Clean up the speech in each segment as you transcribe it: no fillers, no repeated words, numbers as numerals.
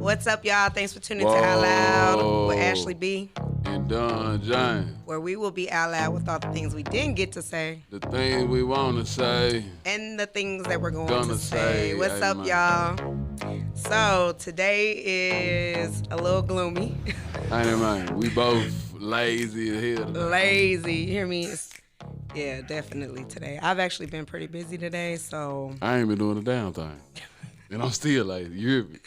What's up, y'all? Thanks for tuning to Out Loud with Ashley B. And Don James. Where we will be out loud with all the things we didn't get to say. The things we want to say. And the things that we're going to say. What's amen. Up, y'all? So, today is a little gloomy. Hey, man. We both lazy as hell. Lazy. You hear me? Yeah, definitely today. I've actually been pretty busy today, so... I ain't been doing a damn thing. And I'm still lazy. You hear me?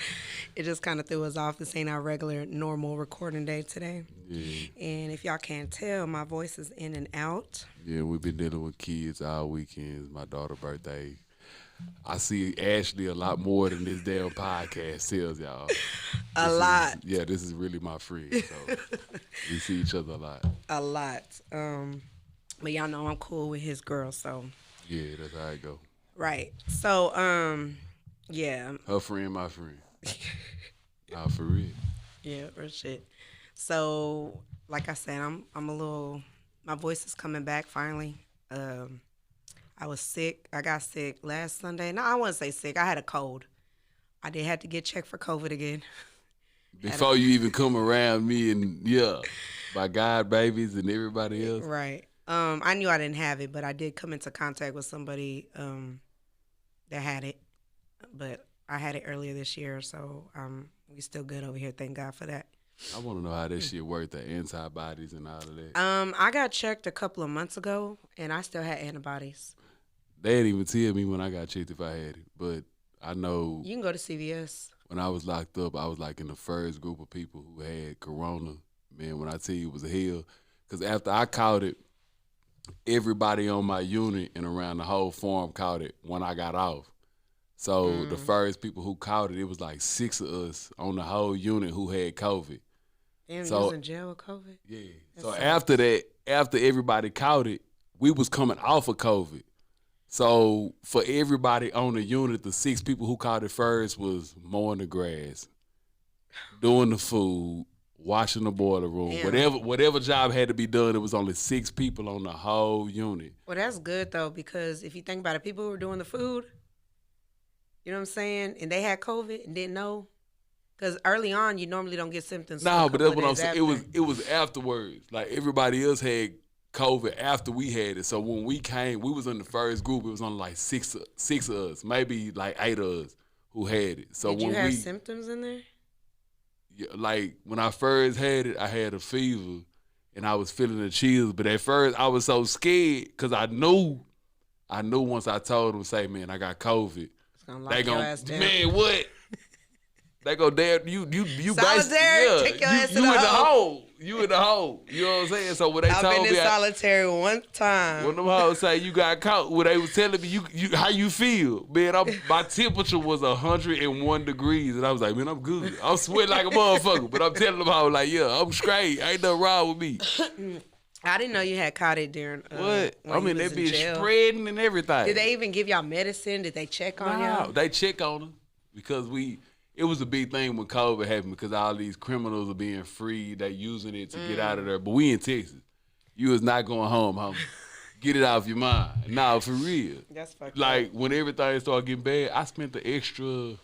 It just kind of threw us off. This ain't our regular, normal recording day today. Yeah. And if y'all can't tell, my voice is in and out. Yeah, we've been dealing with kids all weekends. My daughter's birthday. I see Ashley a lot more than this damn podcast tells y'all. This is really my friend. So we see each other a lot. A lot. But y'all know I'm cool with his girl, so. Yeah, that's how it go. Right. So, yeah. Her friend, my friend. Nah, for real. Yeah, for shit. So, like I said, I'm a little, my voice is coming back finally. I was sick. I got sick last Sunday. No, I wouldn't say sick. I had a cold. I did have to get checked for COVID again. Before you even come around me and, my God babies and everybody else. Right. I knew I didn't have it, but I did come into contact with somebody that had it. But I had it earlier this year, so we still good over here. Thank God for that. I want to know how that shit worked, the antibodies and all of that. I got checked a couple of months ago, and I still had antibodies. They didn't even tell me when I got checked if I had it, but I know. You can go to CVS. When I was locked up, I was like in the first group of people who had corona. Man, when I tell you it was a hell, because after I caught it, everybody on my unit and around the whole farm caught it when I got off. So the first people who caught it was like 6 of us on the whole unit who had COVID. Damn, you was in jail with COVID? Yeah. So after that, after everybody caught it, we was coming off of COVID. So for everybody on the unit, the 6 people who caught it first was mowing the grass, doing the food, washing the boiler room, whatever job had to be done. It was only 6 people on the whole unit. Well, that's good though, because if you think about it, people who were doing the food, you know what I'm saying, and they had COVID and didn't know, because early on you normally don't get symptoms. No, but that's what I'm saying. It was afterwards. Like everybody else had COVID after we had it. So when we came, we was in the first group. It was only like six of us, maybe like 8 of us who had it. So did you have symptoms in there? Yeah, like when I first had it, I had a fever and I was feeling the chills. But at first I was so scared because I knew once I told them, say, man, I got COVID. They gonna, man, what? They go, damn, you solitary, take your ass in the hole. You in the hole. You know what I'm saying? So when they told me, I've been in solitary one time. When them hoes say you got caught, when they was telling me you how you feel, man, my temperature was 101 degrees, and I was like, man, I'm good. I'm sweating like a motherfucker, but I'm telling them how like, yeah, I'm straight. Ain't nothing wrong with me. I didn't know you had caught it during. What? I mean, they be spreading and everything. Did they even give y'all medicine? Did they check on y'all? No, they check on them because it was a big thing when COVID happened because all these criminals are being free. They using it to get out of there. But we in Texas. You is not going home, homie. Get it off your mind. Nah, for real. That's fucked like up. when everything started getting bad, I spent the extra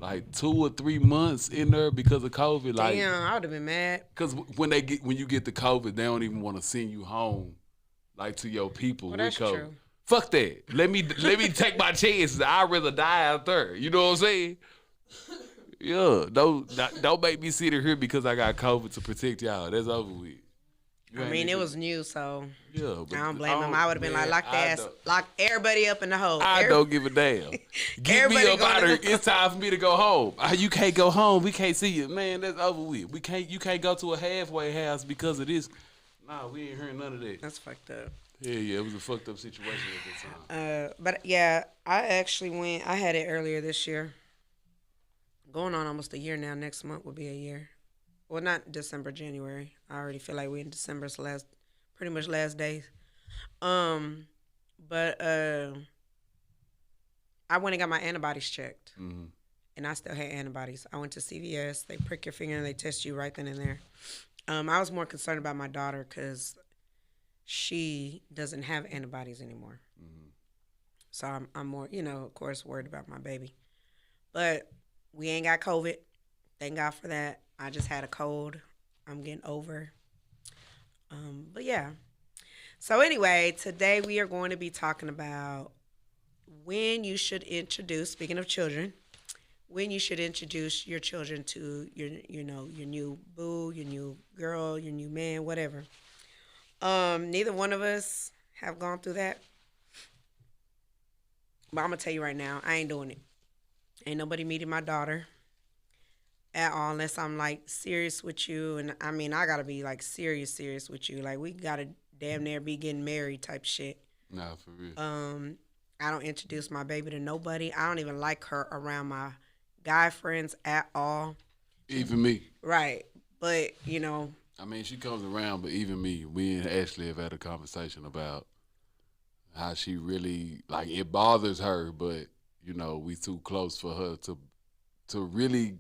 like 2 or 3 months in there because of COVID. Like, damn, I would have been mad. Because when you get the COVID, they don't even want to send you home, like to your people with that's COVID. True. Fuck that. Let me take my chances. I'd rather die out there. You know what I'm saying? Yeah. Don't make me sit here because I got COVID to protect y'all. That's over with. I mean, it was new, so yeah, but I don't blame him. I would have been like, lock everybody up in the hole. I don't give a damn. Get me up out of here. It's time for me to go home. You can't go home. We can't see you. Man, that's over with. You can't go to a halfway house because of this. Nah, we ain't hearing none of that. That's fucked up. Yeah, it was a fucked up situation at that time. But yeah, I actually I had it earlier this year. Going on almost a year now. Next month will be a year. Well, not December, January. I already feel like we're in December. It's pretty much last days. But I went and got my antibodies checked. Mm-hmm. And I still had antibodies. I went to CVS. They prick your finger and they test you right then and there. I was more concerned about my daughter because she doesn't have antibodies anymore. Mm-hmm. So I'm more, of course, worried about my baby. But we ain't got COVID. Thank God for that. I just had a cold. I'm getting over. But yeah. So anyway, today we are going to be talking about when you should introduce. Speaking of children, when you should introduce your children to your new boo, your new girl, your new man, whatever. Neither one of us have gone through that, but I'm gonna tell you right now, I ain't doing it. Ain't nobody meeting my daughter at all unless I'm like serious with you, and I mean I gotta be like serious with you. Like we gotta damn near be getting married type shit. Nah, for real. Um, I don't introduce my baby to nobody. I don't even like her around my guy friends at all. Even me. Right, but I mean, she comes around, but even me, we and Ashley have had a conversation about how she really like it bothers her, but we too close for her to really.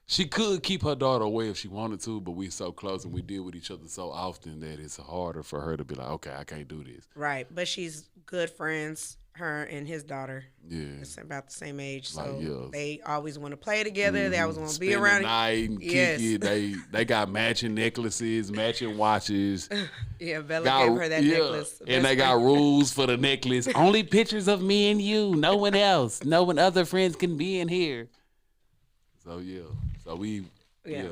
She could keep her daughter away if she wanted to, but we so close and we deal with each other so often that it's harder for her to be like, okay, I can't do this. right. But she's good friends. Her and his daughter. Yeah, It's about the same age, like so yeah. they always want to play together. They always want to be Spend around. the night and Yes. kick it. They got matching necklaces, matching watches. Yeah, Bella gave her that necklace. And Best they got friend. rules for the necklace. Only pictures of me and you. No one else. No one other friends can be in here. So yeah. So we Yeah. yeah.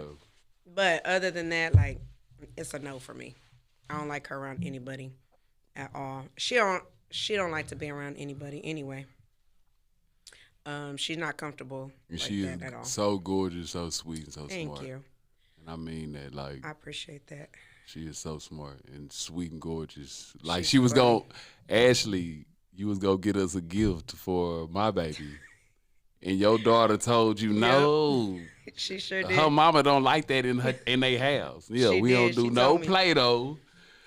But other than that, like, it's a no for me. I don't like her around anybody at all. She don't like to be around anybody anyway. She's not comfortable And like she is that at all. so gorgeous, so sweet, and so Thank smart. you. And I mean that, like, I appreciate that. she is so smart and sweet and gorgeous. Like She's she was funny. going Ashley, you was gonna get us a gift for my baby. And your daughter told you no. She sure did. Her mama don't like that in their house. Yeah, She we did. don't do She no told me. Play-Doh.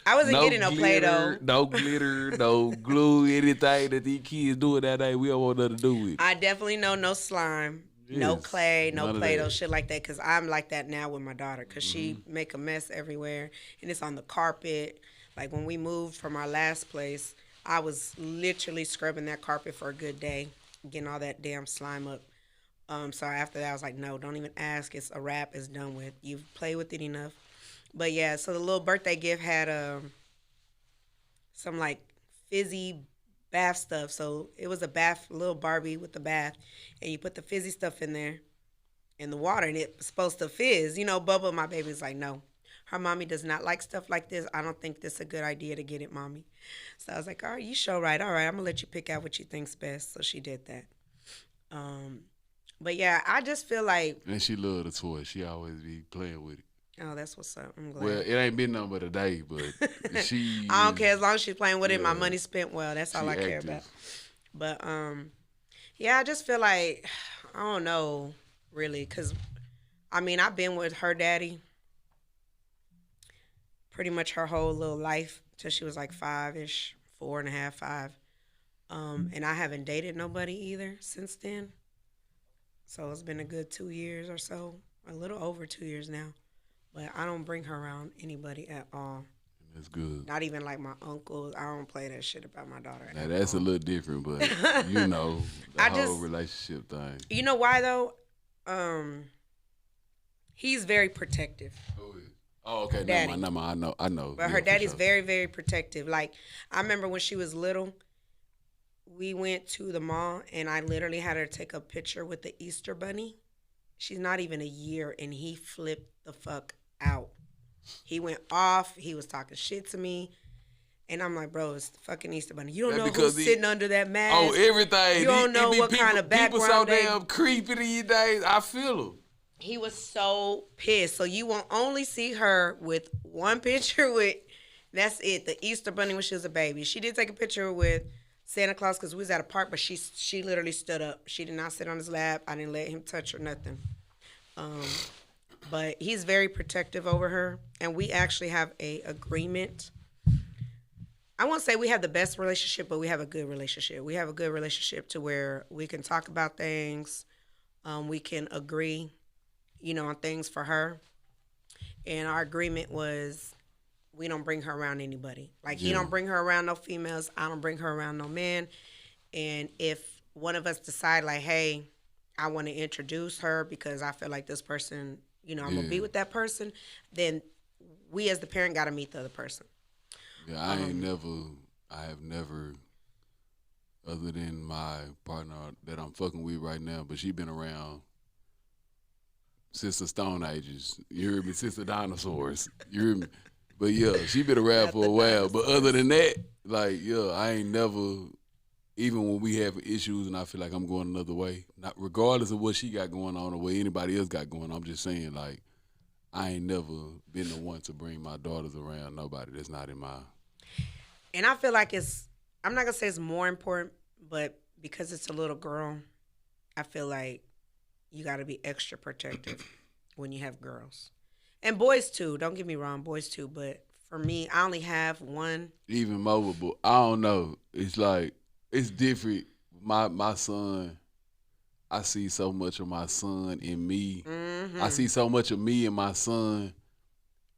I wasn't No getting no Play-Doh. glitter, no glitter, no glue, anything that these kids doing that day, we don't want nothing to do with. I definitely know no slime, no Yes, clay, no none of Play-Doh, that. shit like that. Cause I'm like that now with my daughter. Cause she make a mess everywhere, and it's on the carpet. Like when we moved from our last place, I was literally scrubbing that carpet for a good day, getting all that damn slime up. So after that, I was like, no, don't even ask. It's a wrap. It's done with. You've played with it enough. But yeah, so the little birthday gift had some like fizzy bath stuff. So it was a bath, little Barbie with the bath, and you put the fizzy stuff in there in the water, and it's supposed to fizz. Bubba, my baby's like, no. Her mommy does not like stuff like this. I don't think this is a good idea to get it, mommy. So I was like, all right, you show right. All right, I'm gonna let you pick out what you think's best. So she did that. But yeah, I just feel like, And she love the toy. She always be playing with it. oh, that's what's up. I'm glad. Well, it ain't been nothing but a day, but she I don't care as long as she's playing with it. My Yeah. money spent well. That's all She I care active. about. But yeah, I just feel like I don't know really, cause I mean I've been with her daddy pretty much her whole little life till she was like 5-ish, 4.5, 5. And I haven't dated nobody either since then. So it's been a good 2 years or so, a little over 2 years now. But I don't bring her around anybody at all. That's good. Not even like my uncles. I don't play that shit about my daughter. Now at that's a all. little different, but the I whole just- relationship thing. You know why though? He's very protective. Oh, okay. Daddy. Never mind. I know. But Yeah, her for daddy's sure. very, very protective. Like I remember when she was little, we went to the mall and I literally had her take a picture with the Easter bunny. She's not even a year and he flipped the fuck out. He went off. He was talking shit to me. And I'm like, bro, it's the fucking Easter bunny. You don't That's know because who's he- sitting under that mask. Oh, everything. You don't know what people, kind of people so background they- damn creepy these days. I feel them. He was so pissed. So you won't only see her with one picture with, that's it, the Easter bunny when she was a baby. She did take a picture with Santa Claus because we was at a park, but she literally stood up. She did not sit on his lap. I didn't let him touch her, nothing. But he's very protective over her, and we actually have a agreement. I won't say we have the best relationship, but we have a good relationship. We have a good relationship to where we can talk about things. We can agree, on things for her. And our agreement was we don't bring her around anybody. Like he Yeah. don't bring her around no females. I don't bring her around no men. And if one of us decide like, hey, I want to introduce her because I feel like this person, I'm gonna be Yeah. with that person, then we as the parent got to meet the other person. Yeah, Um, I have never, other than my partner that I'm fucking with right now, but she been around since the Stone Ages. You hear me? Since the dinosaurs. You hear me? But yeah, she been around not for the a while. But other dinosaurs. than that, like, yeah, I ain't never, even when we have issues and I feel like I'm going another way, not regardless of what she got going on or what anybody else got going on, I'm just saying, like, I ain't never been the one to bring my daughters around nobody that's not in my. And I feel like I'm not gonna say it's more important, but because it's a little girl, I feel like you got to be extra protective when you have girls. And boys too, don't get me wrong, boys too, but for me, I only have one. Even more, but I don't know. It's like it's different. My son, I see so much of my son in me. I Mhm. see so much of me in my son,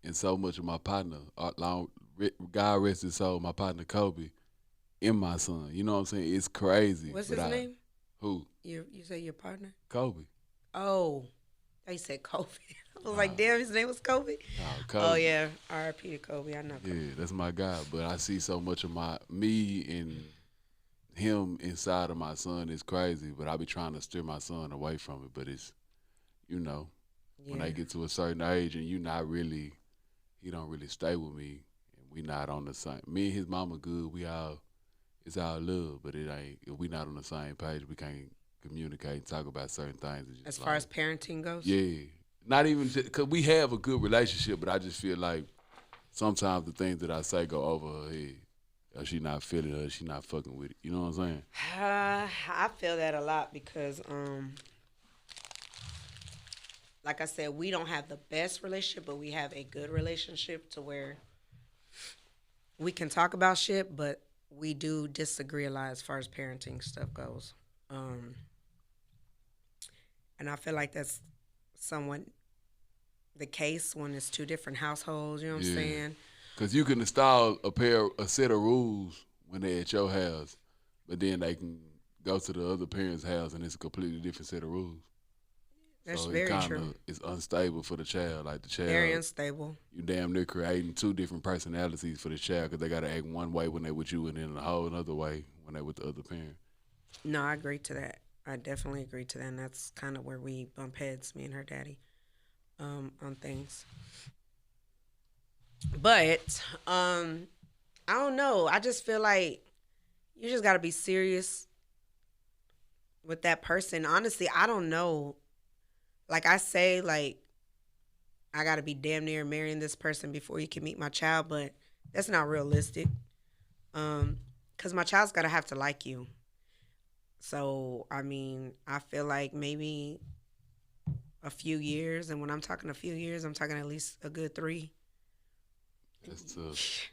and so much of my partner. God rest his soul, my partner Kobe, in my son. You know what I'm saying? It's crazy, What's but his I name? who You say your partner? Kobe? Oh, they said Kobe. I was like, Nah, damn, his name was Kobe. nah, Oh Kobe. yeah, R.I.P. to Kobe. I know Kobe. Yeah, that's my guy. But I see so much of my me and him inside of my son is crazy. But I be trying to steer my son away from it. But it's you know when Yeah, they get to a certain age and you not really he don't really stay with me and we not on the same. Me and his mama good. We all it's all love, but it ain't. If we not on the same page, we can't communicate and talk about certain things. It's as just far as like parenting goes. yeah, not even because we have a good relationship, but I just feel like sometimes the things that I say go over her head. Or she not feeling it, or she not fucking with it. You know what I'm saying? I feel that a lot because, like I said, we don't have the best relationship, but we have a good relationship to where we can talk about shit, but we do disagree a lot as far as parenting stuff goes. Um, and I feel like that's somewhat the case when it's two different households. You know what I'm Yeah. saying? Cause you can install a set of rules when they're at your house, but then they can go to the other parent's house and it's a completely different set of rules. That's So it very kind true. of is unstable for the child. Like the Very child, unstable. you damn near creating two different personalities for the child because they gotta act one way when they with you and then a whole other way when they with the other parent. No, I agree to that. I definitely agree to that. And that's kind of where we bump heads, me and her daddy, on things. But I don't know. I just feel like you just got to be serious with that person. Honestly, I don't know. Like I say, like I got to be damn near marrying this person before you can meet my child, but that's not realistic. Cause my child's got to have to like you. So I mean, I feel like maybe a few years, and when I'm talking a few years, I'm talking at least a good 3. That's tough.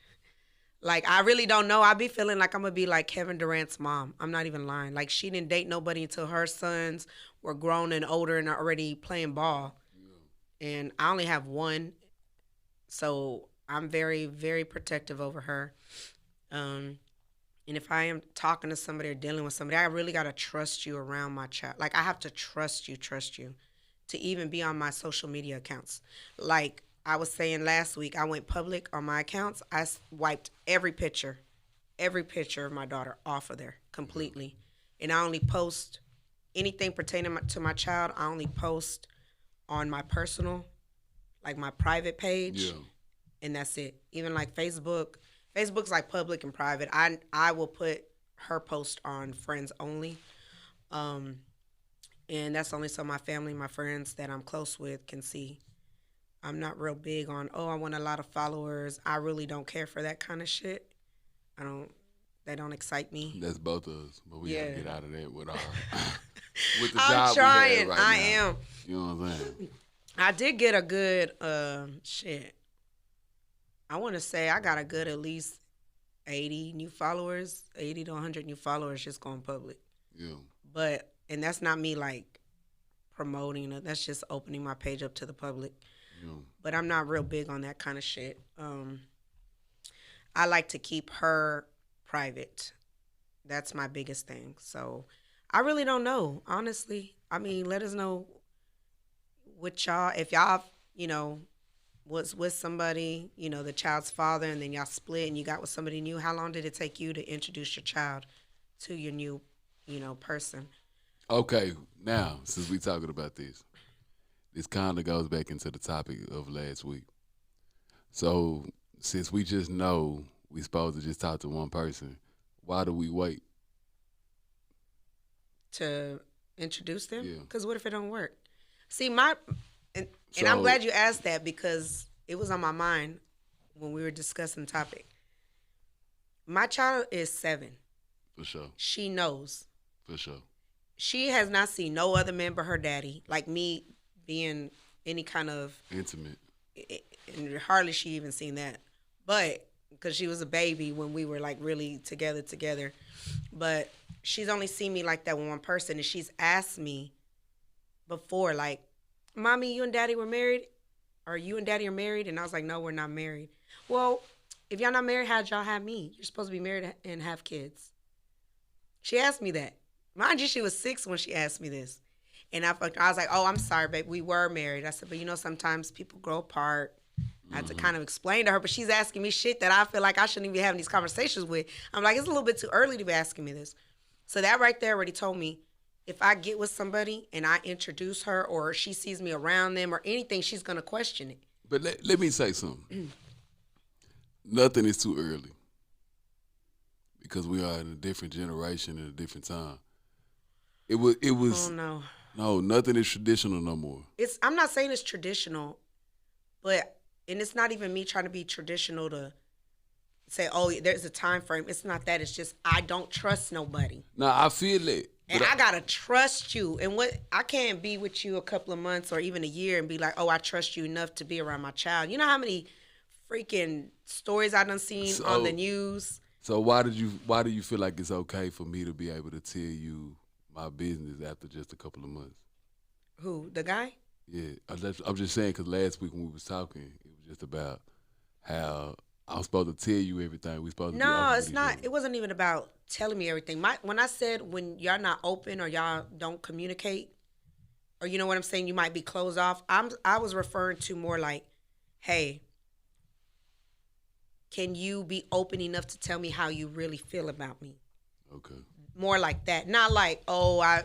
Like I really don't know. I be feeling like I'm gonna be like Kevin Durant's mom. I'm not even lying. Like she didn't date nobody until her sons were grown and older and are already playing ball. And I only have one, so I'm very, very protective over her. Um, and if I am talking to somebody or dealing with somebody, I really gotta trust you around my child. Like I have to trust you, to even be on my social media accounts. Like I was saying last week, I went public on my accounts. Wiped every picture of my daughter off of there Yeah. completely. And I only post anything pertaining to my child. I only post on my personal, like my private page, Yeah. and that's it. Even like Facebook, Facebook's like public and private. I will put her post on friends only. Um, and that's only so my family, my friends that I'm close with can see. I'm not real big on, oh, I want a lot of followers. I really don't care for that kind of shit. I don't, they don't excite me. That's both of us, but we got to Yeah. get out of that with our with the I'm job we have trying. right I now. am. You know what I'm saying? I did get a good, shit. I want to say I got a good at least 80 new followers, 80 to 100 new followers just going public. Yeah. But, and that's not me like promoting it. That's just opening my page up to the public. Yeah. But I'm not real big on that kind of shit. I like to keep her private. That's my biggest thing. So I really don't know, honestly. I mean, let us know what y'all, if y'all, you know, was with somebody, the child's father, and then y'all split and you got with somebody new. How long did it take you to introduce your child to your new, person? Okay, now since we talking about this kind of goes back into the topic of last week. So since we just know we supposed to just talk to one person, why do we wait? To introduce them? Yeah. Because what if it don't work? See, and I'm So glad you asked that because it was on my mind when we were discussing the topic. My child is 7. for sure, She knows. for sure. She has not seen no other man but her daddy. Like me being any kind of, Intimate. and hardly she even seen that. But because she was a baby when we were like really together. But she's only seen me like that with one person, and she's asked me before, like, "Mommy, you and Daddy were married, or you and Daddy are married?" And I was like, "No, we're not married." Well, if y'all not married, how'd y'all have me? You're supposed to be married and have kids. She asked me that. Mind you, she was 6 when she asked me this. And I was like, "Oh, I'm sorry, babe. We were married." I said, "But sometimes people grow apart." I had to kind of explain to her, but she's asking me shit that I feel like I shouldn't even be having these conversations with. I'm like, it's a little bit too early to be asking me this. So that right there already told me if I get with somebody and I introduce her or she sees me around them or anything, she's going to question it. But let me say something. Nothing is too early because we are in a different generation and a different time. It Oh, was no. no, nothing is traditional no more. I'm not saying it's traditional, and it's not even me trying to be traditional to say, oh, there's a time frame. It's not that. It's just I don't trust nobody. Now I feel it. And I gotta trust you. And I can't be with you a couple of months or even a year and be like, oh, I trust you enough to be around my child. You know how many freaking stories I done seen on the news? So why do you feel like it's okay for me to be able to tell you my business after just a couple of months? Who, the guy? Yeah, I'm just saying because last week when we was talking, it was just about how I was supposed to tell you everything. We supposed to be No, open it's with each not. other. It wasn't even about telling me everything. When I said when y'all not open or y'all don't communicate, or you know what I'm saying, you might be closed off. I was referring to more like, hey, can you be open enough to tell me how you really feel about me? Okay. More like that, not like, oh, I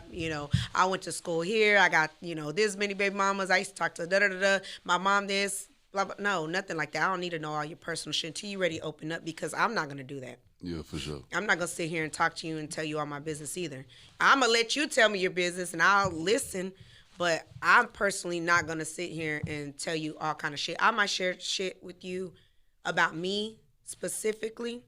went to school here. I got this many baby mamas. I used to talk to da da da da. My mom this blah blah. No, nothing like that. I don't need to know all your personal shit until you ready to open up because I'm not gonna do that. Yeah, for sure. I'm not gonna sit here and talk to you and tell you all my business either. I'm gonna let you tell me your business and I'll listen, but I'm personally not gonna sit here and tell you all kind of shit. I might share shit with you about me specifically,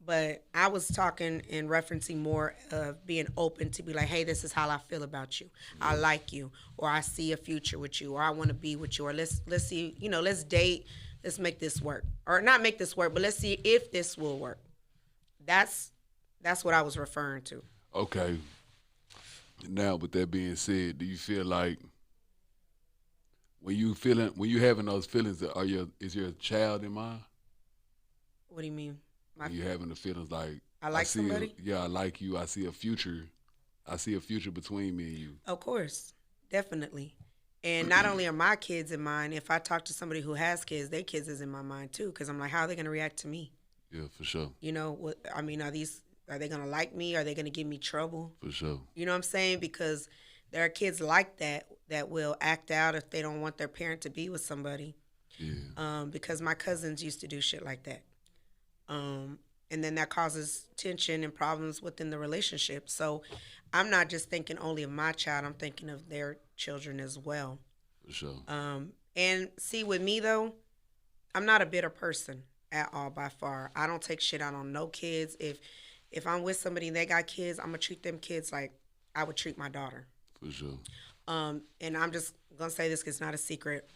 but I was talking and referencing more of being open to be like, hey, this is how I feel about you. I like you, or I see a future with you, or I want to be with you, or let's see, let's date, let's make this work, or not make this work, but let's see if this will work. That's what I was referring to. Okay. Now, with that being said, do you feel like when you having those feelings, is your child in mind? What do you mean? When you having the feelings like I like somebody? I like you. I see a future. I see a future between me and you. Of course, definitely. And not only are my kids in mind, if I talk to somebody who has kids, their kids is in my mind too. Because I'm like, how are they going to react to me? Yeah, for sure. I mean, are they going to like me? Are they going to give me trouble? For sure. You know what I'm saying? Because there are kids like that will act out if they don't want their parent to be with somebody. Yeah. Because my cousins used to do shit like that. And then that causes tension and problems within the relationship. So I'm not just thinking only of my child, I'm thinking of their children as well. For sure. And see, with me though, I'm not a bitter person at all by far. I don't take shit out on no kids. If I'm with somebody and they got kids, I'm gonna treat them kids like I would treat my daughter. For sure. And I'm just gonna say this 'cause it's not a secret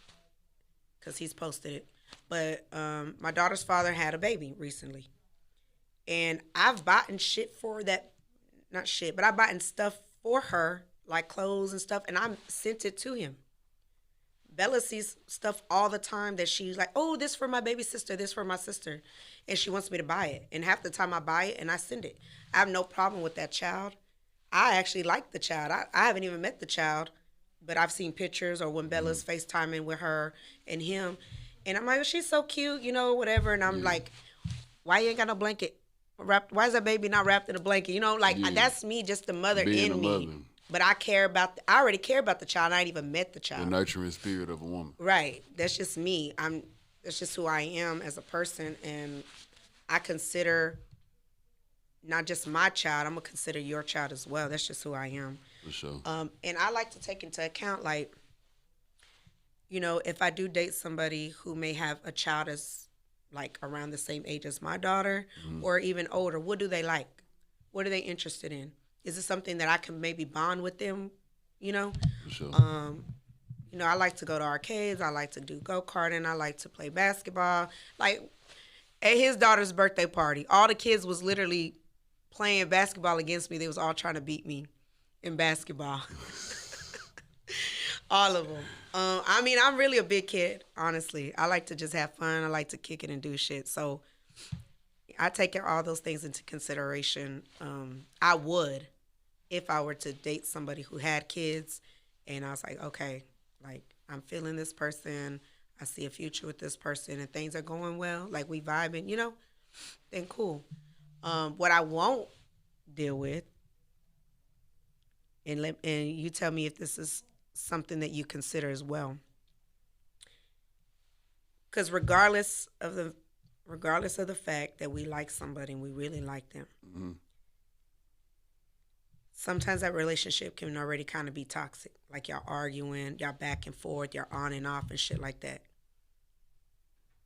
because he's posted it. But my daughter's father had a baby recently. And I've bought shit for that, not shit, but I bought stuff for her, like clothes and stuff, and I sent it to him. Bella sees stuff all the time that she's like, oh, this for my baby sister, this for my sister. And she wants me to buy it. And half the time I buy it and I send it. I have no problem with that child. I actually like the child. I haven't even met the child, but I've seen pictures or when Bella's FaceTiming with her and him. And I'm like, oh, she's so cute, whatever. And I'm like, why you ain't got no blanket? Why is that baby not wrapped in a blanket? That's me, just the mother Being a in me. mother. But I already care about the child. I ain't even met the The child. nurturing spirit of a woman. Right. That's just me. That's just who I am as a person, and I consider not just my child. I'm gonna consider your child as well. That's just who I am. For sure. And I like to take into account, like, if I do date somebody who may have a child as like around the same age as my daughter, or even older, what do they like? What are they interested in? Is it something that I can maybe bond with them? For sure. I like to go to arcades. I like to do go-karting. I like to play basketball. Like, at his daughter's birthday party, all the kids was literally playing basketball against me. They was all trying to beat me in basketball. All of them. I'm really a big kid, honestly. I like to just have fun. I like to kick it and do shit. So I take all those things into consideration. I would if I were to date somebody who had kids and I was like, okay, like, I'm feeling this person. I see a future with this person and things are going well. Like, we vibing, then cool. What I won't deal with, and you tell me if this is something that you consider as well. Because regardless of the fact that we like somebody and we really like them, sometimes that relationship can already kind of be toxic. Like, y'all arguing, y'all back and forth, y'all on and off and shit like that.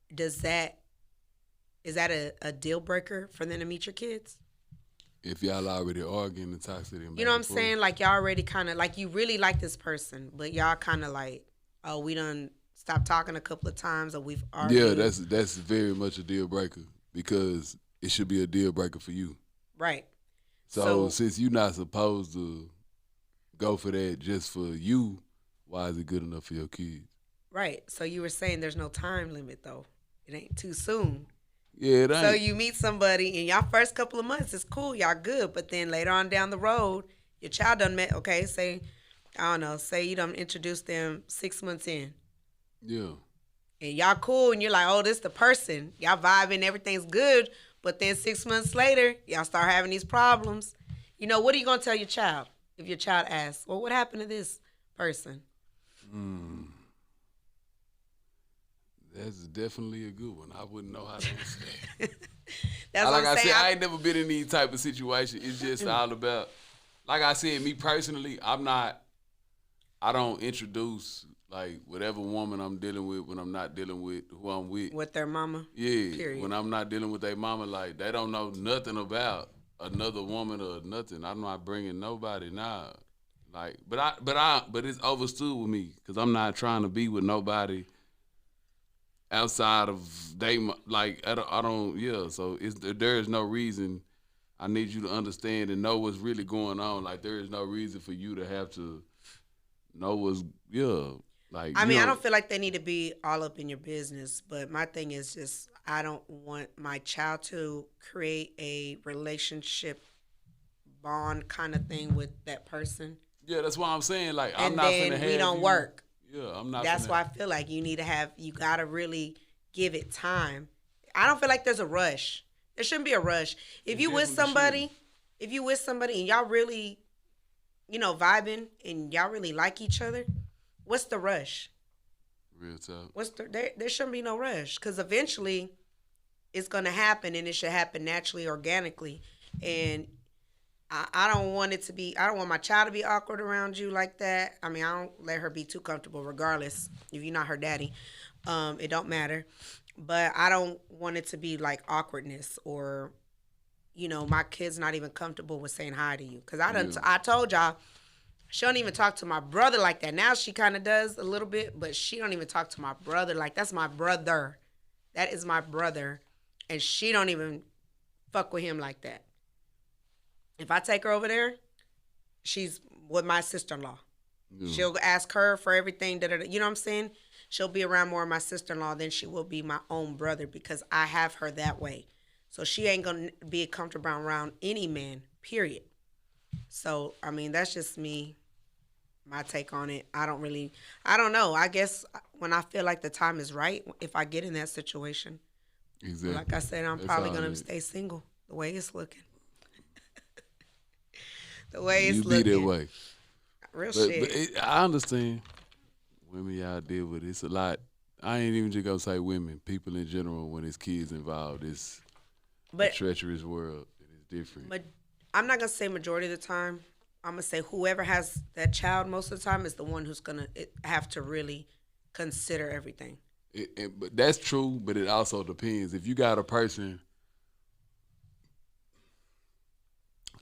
Is that a deal breaker for them to meet your kids? If y'all already arguing the toxicity and You know what I'm saying? Like, y'all already kind of, like, you really like this person, but y'all kind of like, oh, we done stopped talking a couple of times, or we've argued. Yeah, that's very much a deal breaker because it should be a deal breaker for you. Right. So since you're not supposed to go for that just for you, why is it good enough for your kids? Right. So you were saying there's no time limit, though. It ain't too soon. Yeah, it ain't. So you meet somebody, and y'all first couple of months, it's cool, y'all good. But then later on down the road, your child done met, okay, say you done introduced them 6 months in. Yeah. And y'all cool, and you're like, oh, this the person. Y'all vibing, everything's good. But then 6 months later, y'all start having these problems. What are you going to tell your child if your child asks, well, what happened to this person? That's definitely a good one. I wouldn't know how to answer that. That's what I'm saying. I ain't never been in these type of situations. It's just all about, like I said, me personally, I don't introduce like whatever woman I'm dealing with when I'm not dealing with who I'm with. With their mama? Yeah. Period. When I'm not dealing with their mama, like they don't know nothing about another woman or nothing. I'm not bringing nobody now. Like, but it's overstood with me because I'm not trying to be with nobody outside of they, like, I don't yeah, so there is no reason. I need you to understand and know what's really going on. Like, there is no reason for you to have to know what's, like, I mean, I don't feel like they need to be all up in your business, but my thing is just, I don't want my child to create a relationship bond kind of thing with that person. Yeah, that's why I'm saying, like, I'm and not finna have then we don't work. Yeah, I'm not. That's why I feel like you gotta really give it time. I don't feel like there's a rush. There shouldn't be a rush. If you with somebody and y'all really, vibing and y'all really like each other, what's the rush? Real talk. There shouldn't be no rush, because eventually it's gonna happen, and it should happen naturally, organically. And I don't want my child to be awkward around you like that. I mean, I don't let her be too comfortable, regardless if you're not her daddy. It don't matter. But I don't want it to be like awkwardness, or, my kid's not even comfortable with saying hi to you. Because I told y'all, she don't even talk to my brother like that. Now she kind of does a little bit, but she don't even talk to my brother like, that's my brother. That is my brother. And she don't even fuck with him like that. If I take her over there, she's with my sister-in-law. Yeah. She'll ask her for everything. You know what I'm saying? She'll be around more of my sister in law than she will be my own brother because I have her that way. So she ain't gonna be comfortable around any man. Period. So I mean, that's just me, my take on it. I don't know. I guess when I feel like the time is right, if I get in that situation, but like I Exactly. said, I'm That's probably all gonna that. stay single. The way it's looking, the way You it's be that looking, way. real But shit. I understand women y'all deal with it. It's a lot. I ain't even just gonna say women, people in general, when it's kids involved, it's a But treacherous world. It is different. ma- I'm not gonna say majority of the time. I'm gonna say whoever has that child most of the time is the one who's gonna have to really consider everything. But that's true, but it also depends. If you got a person,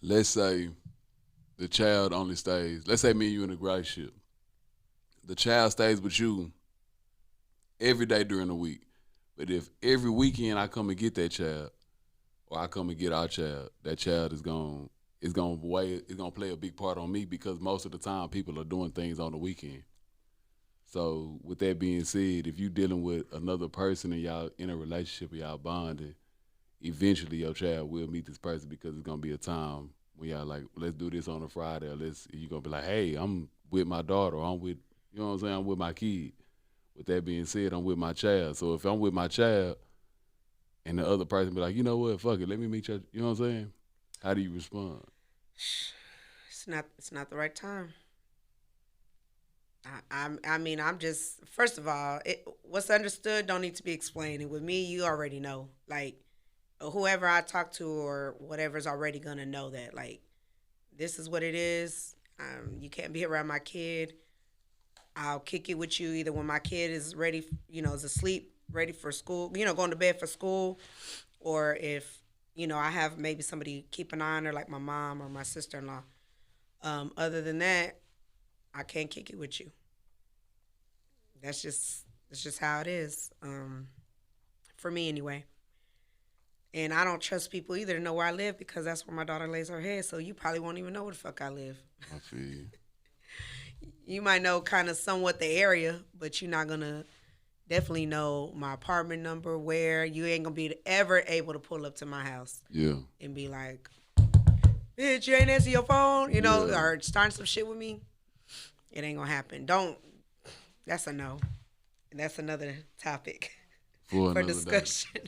let's say the child only stays, let's say me and you in a relationship. The child stays with you every day during the week. But if every weekend I come and get that child, or I come and get our child, that child is gonna play a big part on me because most of the time people are doing things on the weekend. So with that being said, if you dealing with another person and y'all in a relationship and y'all bonding, eventually your child will meet this person because it's gonna be a time when y'all like, let's do this on a Friday, or you gonna be like, hey, I'm with my daughter, or I'm with, you know what I'm saying, I'm with my kid. With that being said, I'm with my child. So if I'm with my child and the other person be like, you know what, fuck it, let me meet you know what I'm saying? How do you respond? It's not the right time. I mean, I'm just first of all, what's understood don't need to be explained. And with me, you already know. Like whoever I talk to or whatever's already gonna know that. Like this is what it is. You can't be around my kid. I'll kick it with you either when my kid is ready, is asleep, ready for school, going to bed for school, or if I have maybe somebody keep an eye on her, like my mom or my sister in law. Other than that, I can't kick it with you. That's just how it is. For me anyway. And I don't trust people either to know where I live because that's where my daughter lays her head. So you probably won't even know where the fuck I live. I feel you. You might know kind of somewhat the area, but you're not gonna definitely know my apartment number, where you ain't gonna be ever able to pull up to my house Yeah. and be like, bitch, you ain't answer your phone, Yeah. or starting some shit with me. It ain't gonna happen. Don't. That's a no. And that's another topic For for another day. discussion.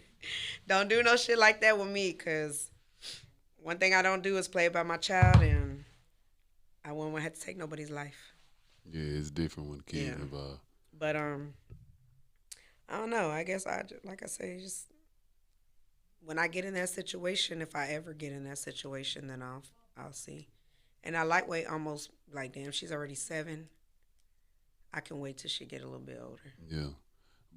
Don't do no shit like that with me, cause one thing I don't do is play about my child, and I wouldn't want to have to take nobody's life. Yeah, it's different when kids Yeah, involved. but I don't know. I guess like I say, just when I get in that situation, if I ever get in that situation, then I'll see. And I lightweight almost like damn, she's already 7. I can wait till she get a little bit older. Yeah.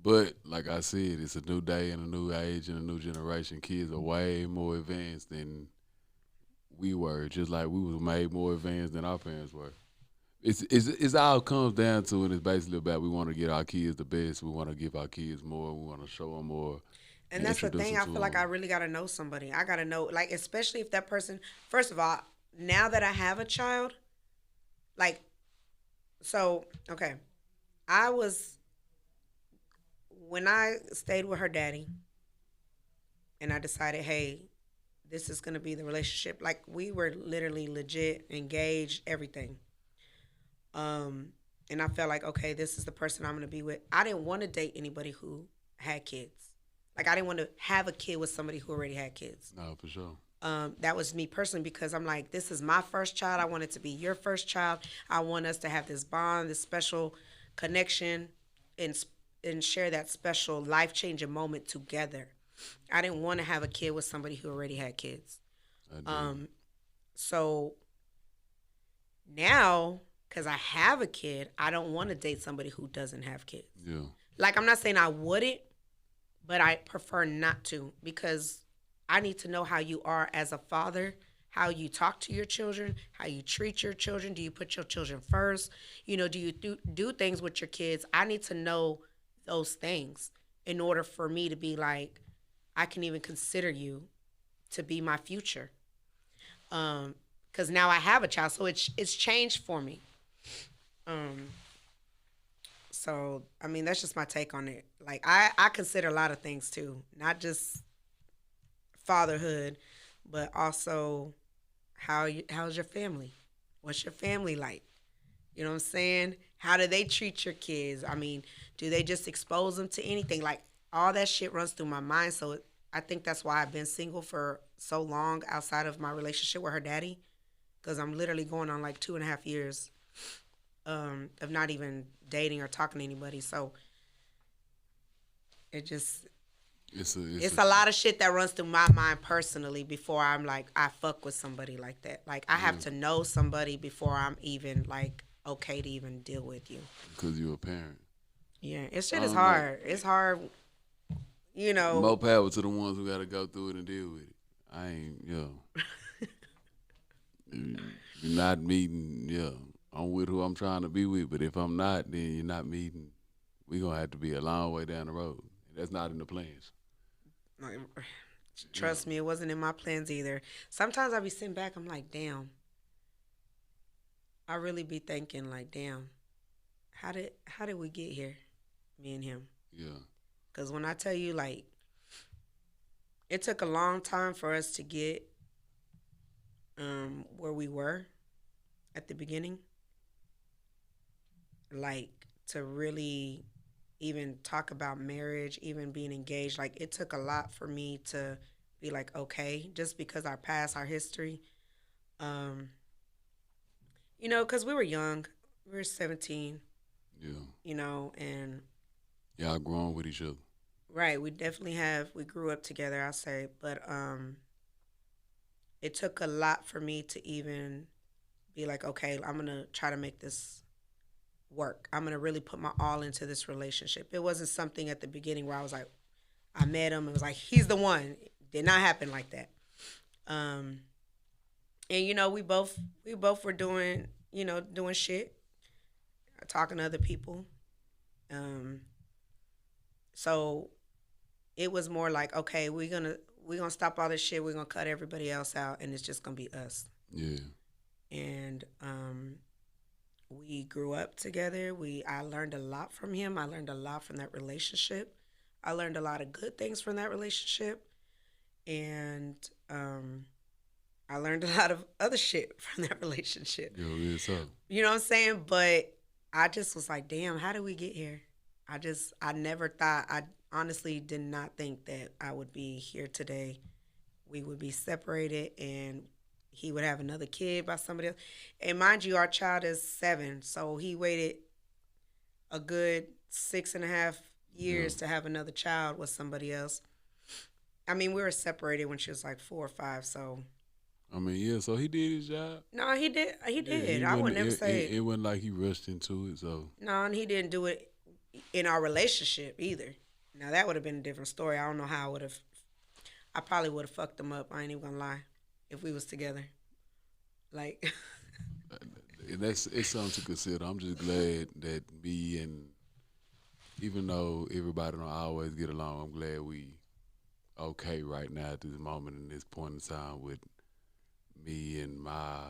But like I said, it's a new day and a new age and a new generation. Kids are way more advanced than we were, just like we was made more advanced than our parents were. It's all comes down to, and it's basically about we want to get our kids the best. We want to give our kids more. We want to show them more And and that's the introduce thing. them I to feel like I them. really gotta know somebody. I gotta know, like, especially if that person. First of all, now that I have a child, like, so okay, I was when I stayed with her daddy, and I decided, hey, this is gonna be the relationship. Like, we were literally legit engaged, everything. Um, and I felt like, okay, this is the person I'm gonna be with. I didn't want to date anybody who had kids. Like, I didn't want to have a kid with somebody who already had kids. No, for sure. That was me personally because I'm like, this is my first child. I want it to be your first child. I want us to have this bond, this special connection, and and share that special life changing moment together. I didn't want to have a kid with somebody who already had kids. I dig it. Um, so now, because I have a kid, I don't want to date somebody who doesn't have kids. Yeah. Like, I'm not saying I wouldn't, but I prefer not to because I need to know how you are as a father, how you talk to your children, how you treat your children. Do you put your children first? Do you do things with your kids? I need to know those things in order for me to be like, I can even consider you to be my future. Because now I have a child, so it's changed for me. Um, so I mean, that's just my take on it. Like I consider a lot of things too, not just fatherhood, but also how's your family? What's your family like? You know what I'm saying? How do they treat your kids? I mean, do they just expose them to anything? Like all that shit runs through my mind. So I think that's why I've been single for so long outside of my relationship with her daddy, because I'm literally going on like 2.5 years of not even dating or talking to anybody. So it just It's it's a a lot of shit that runs through my mind personally before I'm like I fuck with somebody like that. Like I have yeah, to know somebody before I'm even like okay to even deal with you. because you're a parent. Yeah, it I shit is don't know. hard. It's hard, you know. More power to the ones who got to go through it and deal with it. I ain't, you're not meeting, I'm with who I'm trying to be with, but if I'm not, then you're not meeting. We're going to have to be a long way down the road. That's not in the plans. Like, Yeah. trust me, it wasn't in my plans either. Sometimes I be sitting back, I'm like, damn. I really be thinking like, damn, how did we get here, me and him? Yeah. Because when I tell you, like, it took a long time for us to get where we were at the beginning, like to really even talk about marriage, even being engaged. Like it took a lot for me to be like, okay, just because our past, our history, um, because we were young, we were 17, Yeah. and Y'all growing with each other. right, we grew up together, I'll say, but it took a lot for me to even be like, okay, I'm gonna try to make this work. I'm gonna really put my all into this relationship. It wasn't something at the beginning where I was like, I met him and was like, he's the one. It did not happen like that. Um, and we both were doing shit, talking to other people. Um, so it was more like, okay, we're gonna stop all this shit. We're gonna cut everybody else out, and it's just gonna be us. Yeah. And we grew up together. I learned a lot from him. I learned a lot from that relationship. I learned a lot of good things from that relationship, and I learned a lot of other shit from that relationship. Yo, real so. You know what I'm saying? But I just was like, damn, how did we get here? I never thought, I honestly did not think that I would be here today. We would be separated and he would have another kid by somebody else. And mind you, our child is 7. So he waited a good 6.5 years Yeah. to have another child with somebody else. I mean, we were separated when she was like 4 or 5. So I mean, yeah, so he did his job. no, he did. He Yeah, did. he I would wasn't, never it say wasn't like he rushed into it, so. no, and he didn't do it in our relationship either. Now that would have been a different story. I don't know how I would have. I probably would have fucked him up. I ain't even gonna lie. If we was together, like, It's something to consider. I'm just glad that me and even though everybody don't always get along, I'm glad we okay right now at this moment in this point in time with me and my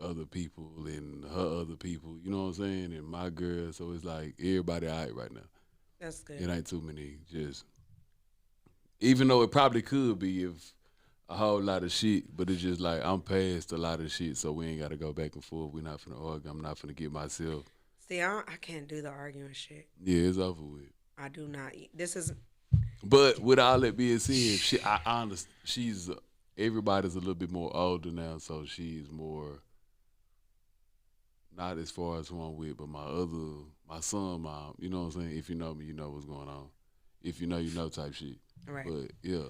other people and her other people. You know what I'm saying? And my girl. So it's like everybody all right now. that's good. It ain't too many. Just even though it probably could be if a whole lot of shit, but it's just like I'm past a lot of shit, so we ain't got to go back and forth. We're not finna argue. I'm not finna get myself. See, I can't do the arguing shit. Yeah, it's over with. I do not. This is But with all that being said, I honest, she's everybody's a little bit more older now, so she's more not as far as who I'm with, but my son mom. You know what I'm saying? If you know me, you know what's going on. If you know type shit. right. But yeah,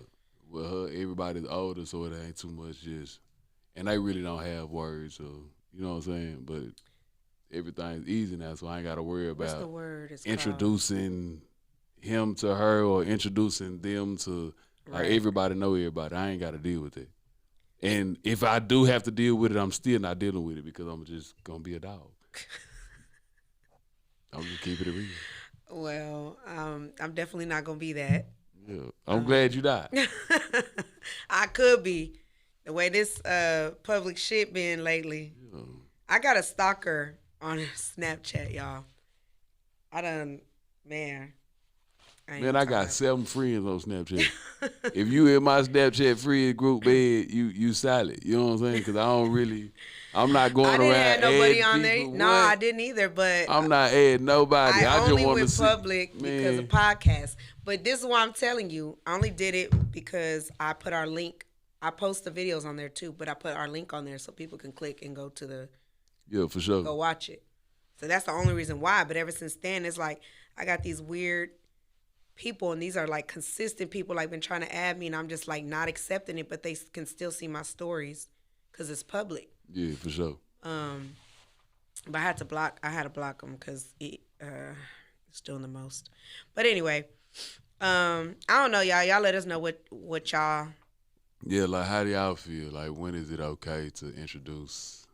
with her, everybody's older, so it ain't too much just, and they really don't have words, so you know what I'm saying. But everything's easy now, so I ain't got to worry What's the about word? It's called introducing him to her or introducing them to like right. everybody know everybody. I ain't got to deal with it. And if I do have to deal with it, I'm still not dealing with it because I'm just gonna be a dog. I'm just keep it real. Well, I'm definitely not gonna be that. Yeah, I'm glad you died. I could be the way this public shit been lately. Yeah. I got a stalker on Snapchat, y'all. I done, man. I ain't Man, gonna I talk got about 7 friends on Snapchat. it. If you in my Snapchat friend group, man, you solid. You know what I'm saying? Because I'm not I going didn't around have nobody adding on there. people. No, What? I didn't either. But I'm not adding nobody. I I just only want to went see, public because of man. podcasts. But this is why I'm telling you. I only did it because I put our link. I post the videos on there too, but I put our link on there so people can click and go to the Yeah, for sure. go watch it. So that's the only reason why. But ever since then, it's like I got these weird people, and these are like consistent people, like been trying to add me, and I'm just like not accepting it, but they can still see my stories because it's public. Yeah, for sure. Um, but I had to block. I had to block them because it's doing the most. But anyway, I don't know, y'all. Y'all let us know what y'all. Yeah, like how do y'all feel? Like when is it okay to introduce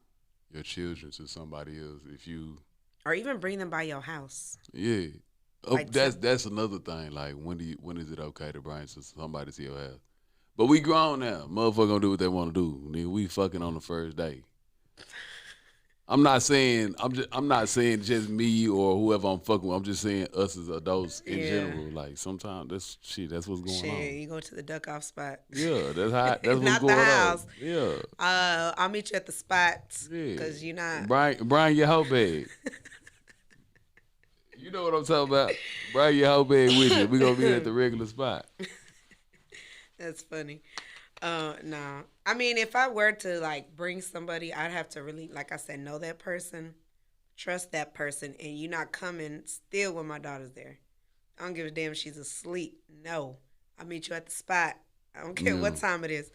your children to somebody else? If you, Or even bring them by your house. yeah, Like, that's another thing. Like when is it okay to bring somebody to your house? But we grown now. Motherfucker gonna do what they want to do. Nigga, we fucking on the first day. I'm not saying just me or whoever I'm fucking with. I'm just saying us as adults in Yeah. general. Like sometimes that's what's going shit, on. you go to the duck off spot. Yeah, that's what's Not the going house. on. Yeah. I'll meet you at the spot Yeah. because you're not. Brian your hoe bag. You know what I'm talking about. Bring your hoe bag with you. We gonna be at the regular spot. That's funny. No. I mean, if I were to like bring somebody, I'd have to really, like I said, know that person, trust that person, and you not coming still when my daughter's there. I don't give a damn if she's asleep. No. I'll meet you at the spot. I don't care what time it is.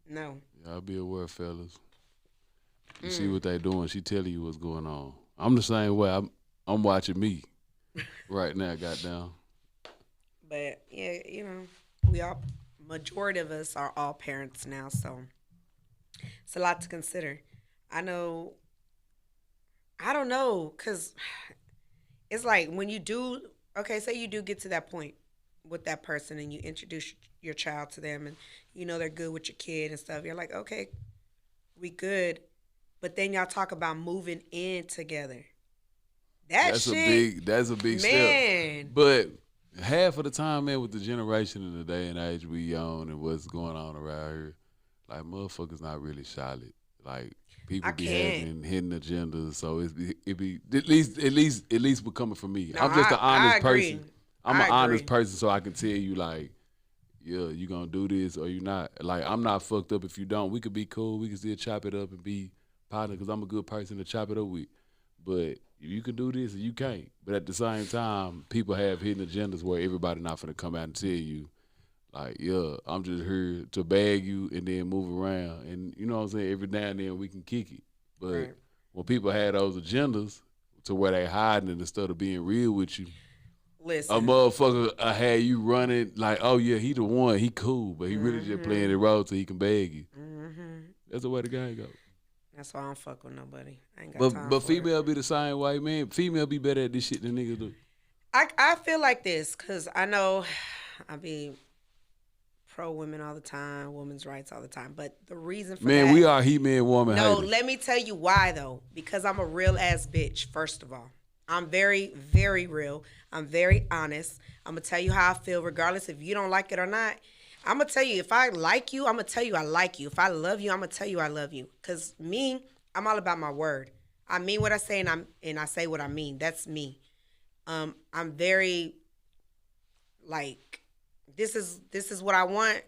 No. Y'all be aware, fellas. You see what they doing. She telling you what's going on. I'm the same way. I'm watching me right now, goddamn. But yeah, we all majority of us are all parents now, so it's a lot to consider. I know I don't know, cause it's like when you do okay, say you do get to that point with that person and you introduce your child to them and they're good with your kid and stuff. You're like, okay, we good. But then y'all talk about moving in together. That's Shit, that's a big man. step. But half of the time, man, with the generation in the day and age we on and what's going on around here, like motherfuckers not really solid. Like people I be can't. having hidden agendas, so it be at least what coming from me. No, I'm just an honest I agree. person. I'm an honest person, so I can tell you like, yeah, you gonna do this or you not. Like I'm not fucked up if you don't. We could be cool. We can still chop it up and be partner because I'm a good person to chop it up with. But you can do this or you can't. But at the same time, people have hidden agendas where everybody not finna come out and tell you, like, yeah, I'm just here to bag you and then move around. And you know what I'm saying? Every now and then we can kick it. But when people have those agendas to where they hiding it instead of being real with you, Listen. a motherfucker had you running like, oh yeah, he the one, he cool, but he really just playing the role so he can bag you. That's the way the game go. That's why I don't fuck with nobody. I ain't got time But for female it. be the same way, man. Female be better at this shit than niggas do. I feel like this because I know I be pro women all the time, women's rights all the time. But the reason for Man, that, we are he man woman no, haters. let me tell you why though. Because I'm a real ass bitch. First of all, I'm very, very real. I'm very honest. I'm gonna tell you how I feel, regardless if you don't like it or not. I'm gonna tell you if I like you, I'm gonna tell you I like you. If I love you, I'm gonna tell you I love you. Cause me, I'm all about my word. I mean what I say, and I say what I mean. That's me. I'm very like this is what I want,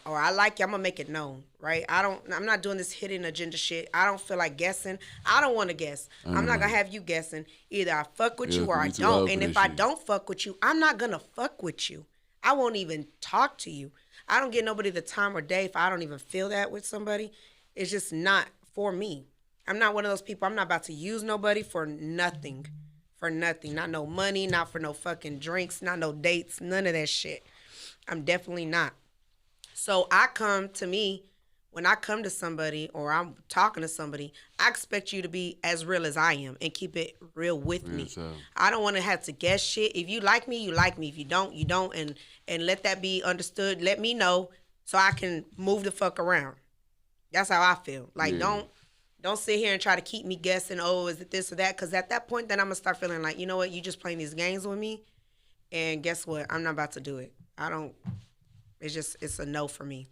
or I like you. I'm gonna make it known, right? I'm not doing this hidden agenda shit. I don't feel like guessing. I don't want to guess. I'm not gonna have you guessing. Either I fuck with you or I don't. And if I don't fuck with you, I'm not gonna fuck with you. I won't even talk to you. I don't get nobody the time or day if I don't even feel that with somebody. It's just not for me. I'm not one of those people. I'm not about to use nobody for nothing. For nothing. Not no money, not for no fucking drinks, not no dates, none of that shit. I'm definitely not. So when I come to somebody or I'm talking to somebody, I expect you to be as real as I am and keep it real with me. I don't want to have to guess shit. If you like me, you like me. If you don't, you don't. And let that be understood. Let me know so I can move the fuck around. That's how I feel. Like don't Don't sit here and try to keep me guessing, oh, is it this or that? Because at that point, then I'm going to start feeling like, you know what, you just playing these games with me. And guess what? I'm not about to do it. I don't, it's a no for me.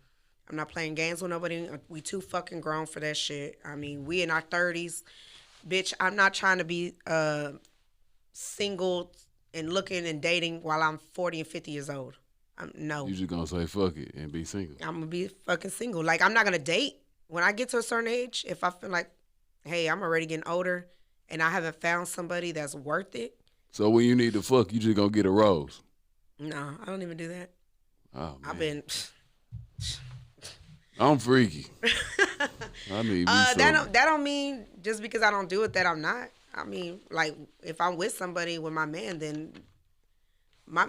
I'm not playing games with nobody. We too fucking grown for that shit. I mean, we in our 30s. Bitch, I'm not trying to be single and looking and dating while I'm 40 and 50 years old. No. You just gonna say fuck it and be single. I'm gonna be fucking single. Like, I'm not gonna date. When I get to a certain age, if I feel like, hey, I'm already getting older and I haven't found somebody that's worth it. So when you need to fuck, you just gonna get a rose? No, I don't even do that. Oh, man. I've been... I'm freaky. I need me that don't mean just because I don't do it that I'm not. I mean, like, if I'm with somebody, with my man, then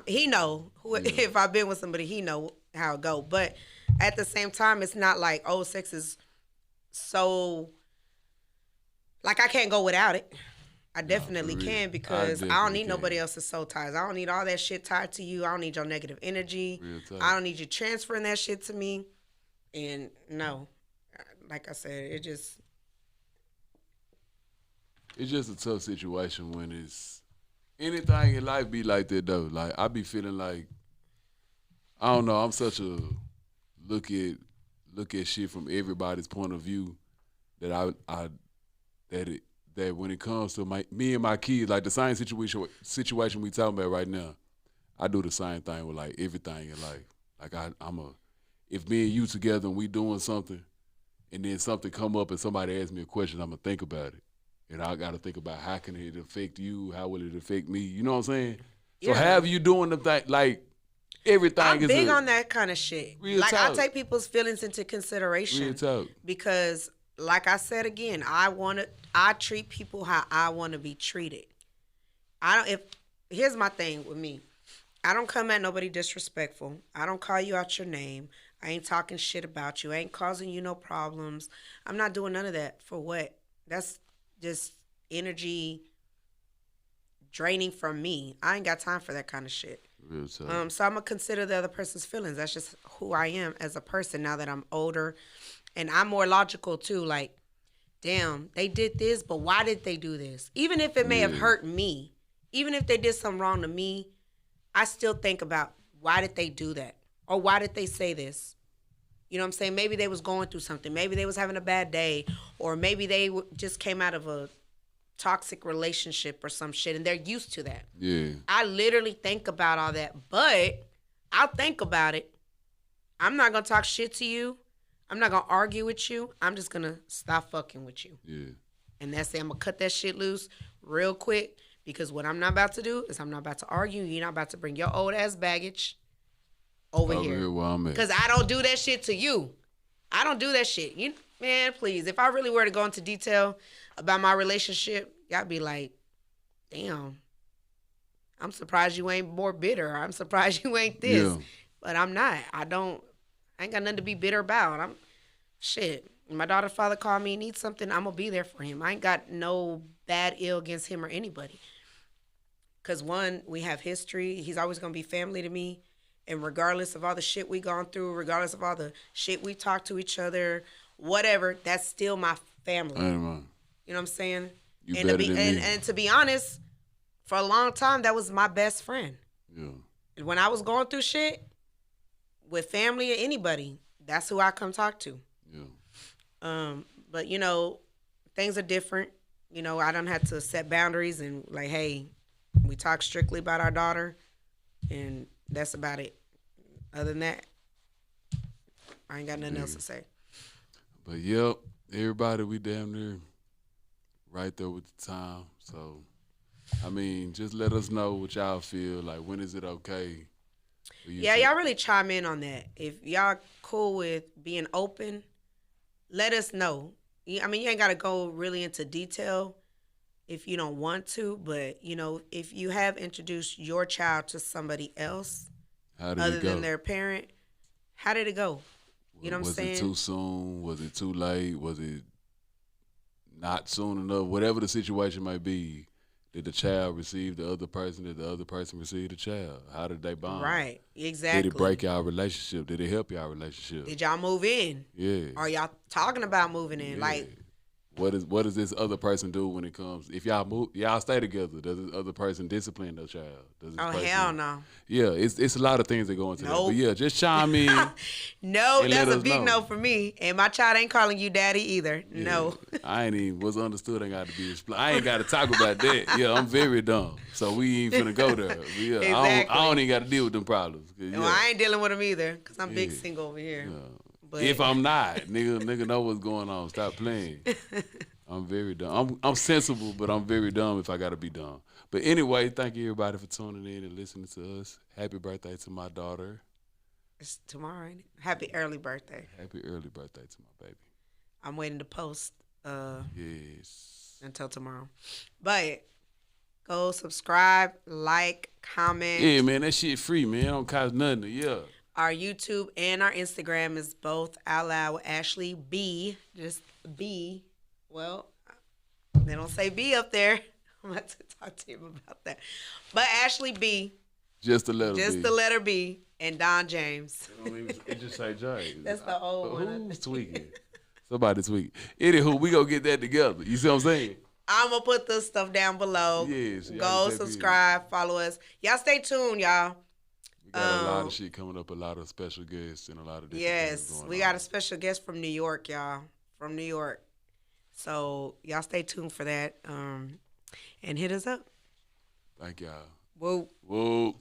he know who. Yeah. If I've been with somebody, he know how it go. But at the same time, it's not like, oh, sex is so, like, I can't go without it. I definitely can, because I don't need nobody else's soul ties. I don't need all that shit tied to you. I don't need your negative energy. I don't need you transferring that shit to me. And no, like I said, it's just a tough situation when it's anything in life be like that though. Like, I be feeling like, I don't know, I'm such a look at shit from everybody's point of view that that when it comes to me and my kids, like the same situation we talking about right now, I do the same thing with like everything in life. Like if me and you together and we doing something, and then something come up and somebody asks me a question, I'm gonna think about it, and I gotta think about how can it affect you, how will it affect me? You know what I'm saying? Yeah. So have you doing the thing like everything? I'm big on that kind of shit. Like, I take people's feelings into consideration. Real talk. Because, like I said again, I treat people how I want to be treated. Here's my thing with me. I don't come at nobody disrespectful. I don't call you out your name. I ain't talking shit about you. I ain't causing you no problems. I'm not doing none of that. For what? That's just energy draining from me. I ain't got time for that kind of shit. So I'm gonna consider the other person's feelings. That's just who I am as a person now that I'm older, and I'm more logical too. Like, damn, they did this, but why did they do this? Even if it may have hurt me, even if they did something wrong to me, I still think about, why did they do that? Or why did they say this? You know what I'm saying? Maybe they was going through something. Maybe they was having a bad day. Or maybe they just came out of a toxic relationship or some shit, and they're used to that. Yeah. I literally think about all that. But I'll think about it. I'm not going to talk shit to you. I'm not going to argue with you. I'm just going to stop fucking with you. Yeah. And that's it. I'm going to cut that shit loose real quick, because what I'm not about to do is I'm not about to argue. You're not about to bring your old ass baggage over here where I'm at. Because I don't do that shit to you. I don't do that shit. Man, please. If I really were to go into detail about my relationship, y'all be like, damn, I'm surprised you ain't more bitter. I'm surprised you ain't this. Yeah. But I'm not. I ain't got nothing to be bitter about. Shit. My daughter's father called me, needs something, I'm going to be there for him. I ain't got no bad ill against him or anybody. Because one, we have history. He's always going to be family to me. And regardless of all the shit we gone through, regardless of all the shit we talked to each other, whatever, that's still my family. You know what I'm saying? And to be honest, for a long time, that was my best friend. Yeah. When I was going through shit with family or anybody, that's who I come talk to. Yeah. But things are different. I don't have to set boundaries and like, hey, we talk strictly about our daughter, and that's about it. Other than that, I ain't got nothing else to say. But yep, everybody, we damn near right there with the time. So, I mean, just let us know what y'all feel. Like, when is it okay? Y'all really chime in on that. If y'all cool with being open, let us know. I mean, you ain't got to go really into detail if you don't want to, but, if you have introduced your child to somebody else other than their parent, how did it go? You know what I'm saying? Was it too soon? Was it too late? Was it not soon enough? Whatever the situation might be, did the child receive the other person? Did the other person receive the child? How did they bond? Right, exactly. Did it break y'all relationship? Did it help y'all relationship? Did y'all move in? Yeah. Are y'all talking about moving in? Yeah. Like, What does this other person do when it comes? If y'all stay together, does this other person discipline the child? Does this Oh person, hell no. Yeah, it's a lot of things that go into that. Nope. But yeah, just chime in. No, And that's let a us big know. no for me. And my child ain't calling you daddy either. Yeah, No. I ain't even what's understood ain't got to be explained. I ain't got to talk about that. Yeah, I'm very dumb, so we ain't finna go there. But yeah, Exactly. I don't even got to deal with them problems. 'Cause, Well, yeah, I ain't dealing with him either because I'm big Yeah. single over here. yeah. But If I'm not, nigga know what's going on. Stop playing. I'm very dumb. I'm sensible, but I'm very dumb if I gotta be dumb. But anyway, thank you everybody for tuning in and listening to us. Happy birthday to my daughter. it's tomorrow, ain't it? Happy early birthday. Happy early birthday to my baby. I'm waiting to post Yes. until tomorrow. But go subscribe, like, comment. Yeah, man, that shit free, man. It don't cost nothing. Yeah. Our YouTube and our Instagram is both Out Loud with Ashley B. Just B. Well, they don't say B up there. I'm about to talk to him about that. But Ashley B. Just a letter Just B. the letter B. And Don James. It just say J. That's the old one. Who's tweaking? Somebody tweaking. Anywho, we gonna get that together. You see what I'm saying? I'm going to put this stuff down below. Yes. y'all Go just subscribe, follow us. Y'all stay tuned, y'all. We got a lot of shit coming up, a lot of special guests and a lot of different things Yes, going we on. got a special guest from New York, y'all. From New York. So y'all stay tuned for that. And hit us up. Thank y'all. Whoa. Whoa.